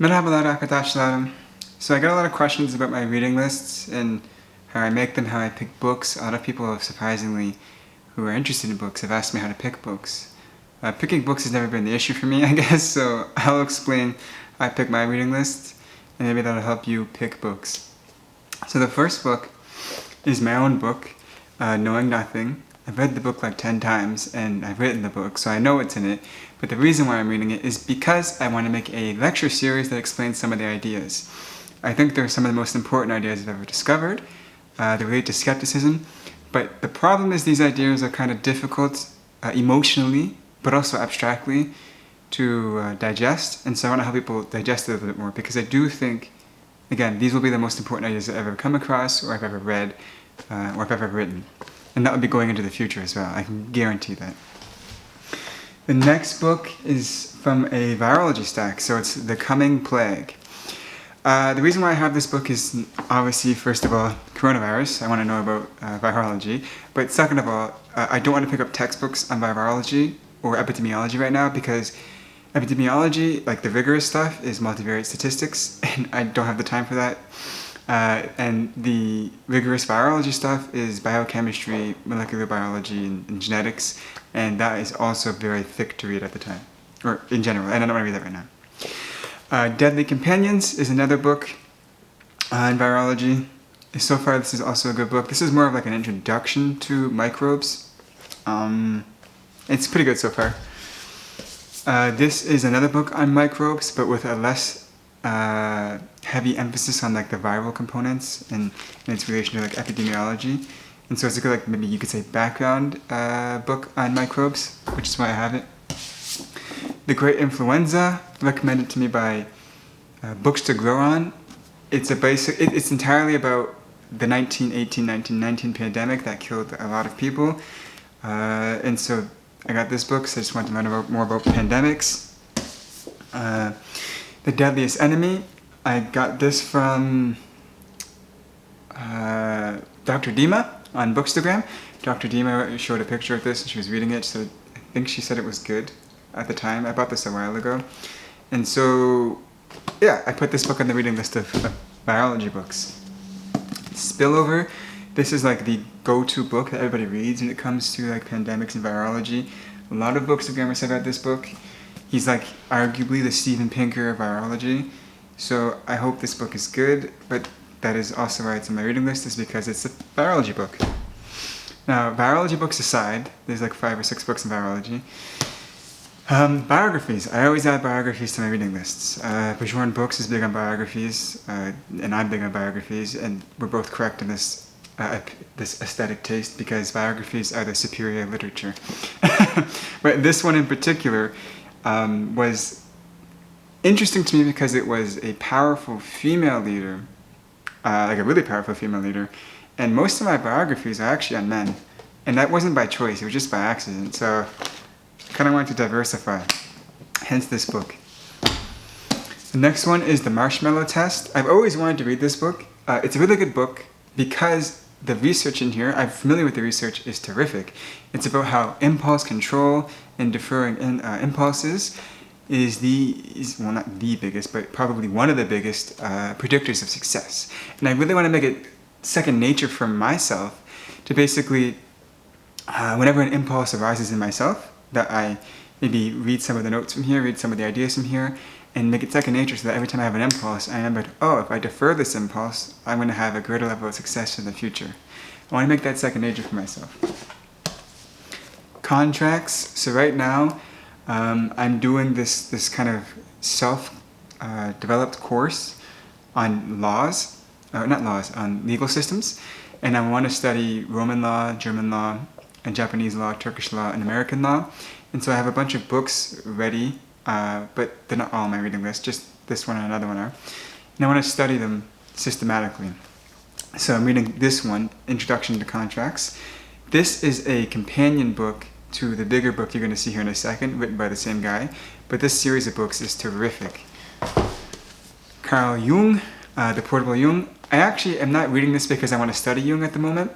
Merhabalar. So I get a lot of questions about my reading lists and how I make them, how I pick books. A lot of people have surprisingly, who are interested in books, have asked me how to pick books. Picking books has never been the issue for me, I guess, so I'll explain how I pick my reading list, and maybe that'll help you pick books. So the first book is my own book, Knowing Nothing. I've read the book like 10 times, and I've written the book, so I know what's in it. But the reason why I'm reading it is because I want to make a lecture series that explains some of the ideas. I think they're some of the most important ideas I've ever discovered. They relate to skepticism, but the problem is these ideas are kind of difficult emotionally, but also abstractly to digest, and so I want to help people digest it a little bit more, because I do think, again, these will be the most important ideas I've ever come across, or I've ever read, or I've ever written. And that would be going into the future as well, I can guarantee that. The next book is from a virology stack, so it's The Coming Plague. The reason why I have this book is obviously, first of all, coronavirus. I want to know about virology. But second of all, I don't want to pick up textbooks on virology or epidemiology right now, because epidemiology, like the rigorous stuff, is multivariate statistics, and I don't have the time for that. And the rigorous virology stuff is biochemistry, molecular biology, and genetics, and that is also very thick to read at the time, or in general, and I don't want to read that right now. Deadly Companions is another book on virology. So far, this is also a good book. This is more of like an introduction to microbes. It's pretty good so far. This is another book on microbes, but with a less heavy emphasis on like the viral components and its relation to like epidemiology. And so it's a good, like, maybe you could say background book on microbes, which is why I have it. The Great Influenza, recommended to me by Books to Grow On. It's entirely about the 1918-1919 pandemic that killed a lot of people. And so I got this book, so I just wanted to learn more about pandemics. The Deadliest Enemy, I got this from Dr. Dima on Bookstagram. Dr. Dima showed a picture of this and she was reading it, so I think she said it was good at the time. I bought this a while ago. And so, yeah, I put this book on the reading list of biology books. Spillover, this is like the go-to book that everybody reads when it comes to like pandemics and virology. A lot of Bookstagrammers have read this book. He's like arguably the Steven Pinker of virology. So I hope this book is good, but that is also why it's on my reading list, is because it's a virology book. Now, virology books aside, there's like 5 or 6 books in virology. Biographies. I always add biographies to my reading lists. Bajorn Books is big on biographies, and I'm big on biographies, and we're both correct in this aesthetic taste, because biographies are the superior literature. But this one in particular was interesting to me because it was a powerful female leader, like a really powerful female leader, and most of my biographies are actually on men, and that wasn't by choice, it was just by accident, so I kind of wanted to diversify, hence this book. The next one is The Marshmallow Test. I've always wanted to read this book. It's a really good book because the research in here, I'm familiar with the research, is terrific. It's about how impulse control and deferring impulses is well, not the biggest, but probably one of the biggest predictors of success. And I really want to make it second nature for myself to basically, whenever an impulse arises in myself, that I maybe read some of the notes from here, read some of the ideas from here, and make it second nature, so that every time I have an impulse, I remember, oh, if I defer this impulse, I'm going to have a greater level of success in the future. I want to make that second nature for myself. Contracts. So right now, I'm doing this kind of self-developed course on on legal systems, and I want to study Roman law, German law, and Japanese law, Turkish law, and American law. And so I have a bunch of books ready, but they're not all on my reading list, just this one and another one are. And I want to study them systematically. So I'm reading this one, Introduction to Contracts. This is a companion book to the bigger book you're going to see here in a second, written by the same guy, but this series of books is terrific. Carl Jung, The Portable Jung. I actually am not reading this because I want to study Jung at the moment.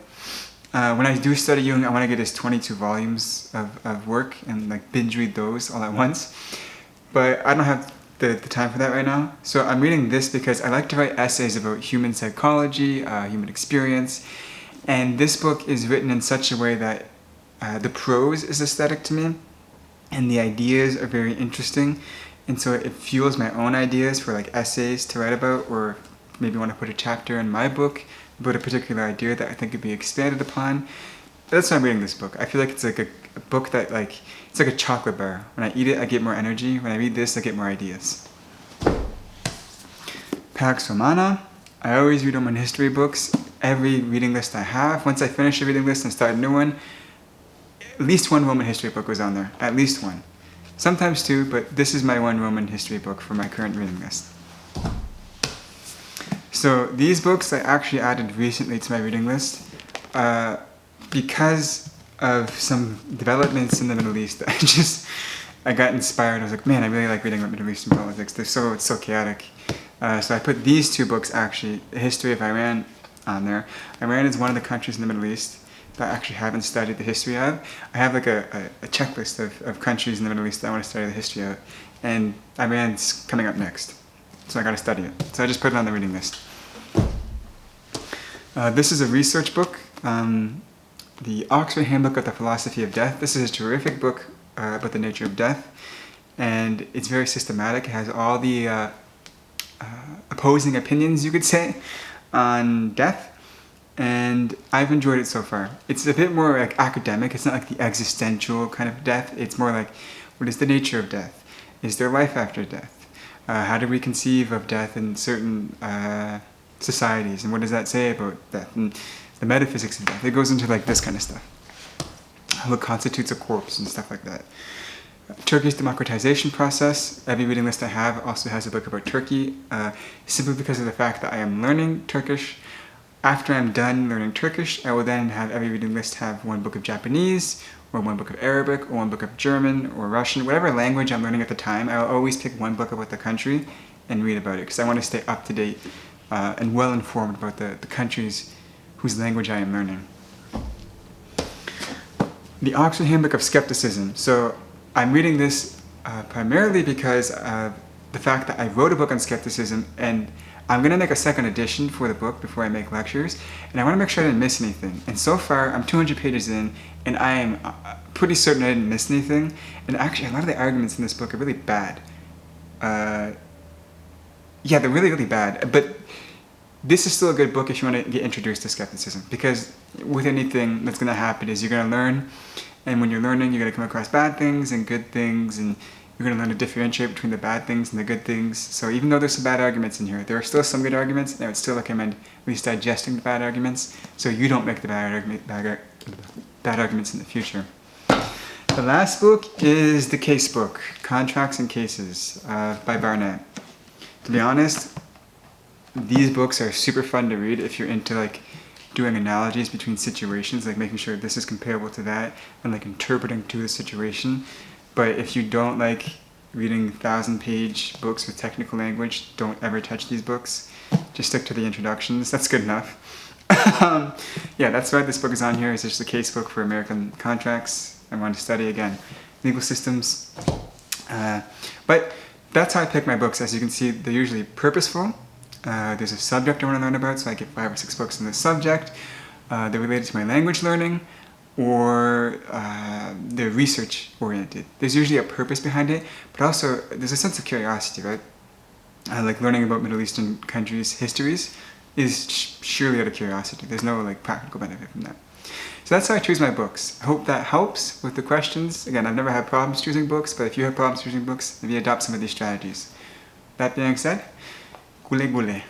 When I do study Jung, I want to get his 22 volumes of work and like binge read those all at once. But I don't have the time for that right now. So I'm reading this because I like to write essays about human psychology, human experience, and this book is written in such a way that the prose is aesthetic to me, and the ideas are very interesting, and so it fuels my own ideas for like essays to write about, or maybe want to put a chapter in my book about a particular idea that I think could be expanded upon. That's why I'm reading this book. I feel like it's like a book that it's like a chocolate bar. When I eat it, I get more energy. When I read this, I get more ideas. Pax Romana. I always read Roman history books. Every reading list I have, once I finish a reading list and start a new one, at least one Roman history book was on there. At least one. Sometimes two, but this is my one Roman history book for my current reading list. So these books I actually added recently to my reading list because of some developments in the Middle East. I got inspired. I was like, man, I really like reading about Middle Eastern politics. It's so chaotic. So I put these two books, actually, The History of Iran, on there. Iran is one of the countries in the Middle East that I actually haven't studied the history of. I have like a checklist of countries in the Middle East that I want to study the history of, and Iran's coming up next. So I got to study it. So I just put it on the reading list. This is a research book, the Oxford Handbook of the Philosophy of Death. This is a terrific book about the nature of death, and it's very systematic. It has all the opposing opinions, you could say, on death, and I've enjoyed it so far. It's a bit more like academic. It's not like the existential kind of death. It's more like, what is the nature of death? Is there life after death? How do we conceive of death in certain societies, and what does that say about death, and the metaphysics of death? It goes into like this kind of stuff. What constitutes a corpse and stuff like that. Turkey's democratization process. Every reading list I have also has a book about Turkey, simply because of the fact that I am learning Turkish. After I'm done learning Turkish, I will then have every reading list have one book of Japanese, or one book of Arabic, or one book of German, or Russian, whatever language I'm learning at the time. I will always pick one book about the country and read about it, because I want to stay up to date and well informed about the countries whose language I am learning. The Oxford Handbook of Skepticism. So I'm reading this primarily because of the fact that I wrote a book on skepticism, and I'm going to make a second edition for the book before I make lectures, and I want to make sure I didn't miss anything. And so far, I'm 200 pages in, and I am pretty certain I didn't miss anything. And actually, a lot of the arguments in this book are really bad. Yeah, they're really, really bad. But this is still a good book if you want to get introduced to skepticism, because with anything that's going to happen is you're going to learn, and when you're learning, you're going to come across bad things and good things, and you're going to learn to differentiate between the bad things and the good things. So even though there's some bad arguments in here, there are still some good arguments, and I would still recommend at least digesting the bad arguments so you don't make the bad arguments in the future. The last book is the case book, Contracts and Cases by Barnett. To be honest, these books are super fun to read if you're into like doing analogies between situations, like making sure this is comparable to that, and like interpreting to the situation. But if you don't like reading 1,000-page books with technical language, don't ever touch these books. Just stick to the introductions. That's good enough. Yeah, that's why this book is on here. It's just a case book for American contracts. I want to study, again, legal systems. But that's how I pick my books. As you can see, they're usually purposeful. There's a subject I want to learn about, so I get 5 or 6 books on this subject. They're related to my language learning, or they're research oriented. There's usually a purpose behind it, but also there's a sense of curiosity, right? Like learning about Middle Eastern countries' histories is surely out of curiosity. There's no like practical benefit from that. So that's how I choose my books. I hope that helps with the questions. Again, I've never had problems choosing books, but if you have problems choosing books, maybe adopt some of these strategies. That being said, gule gule.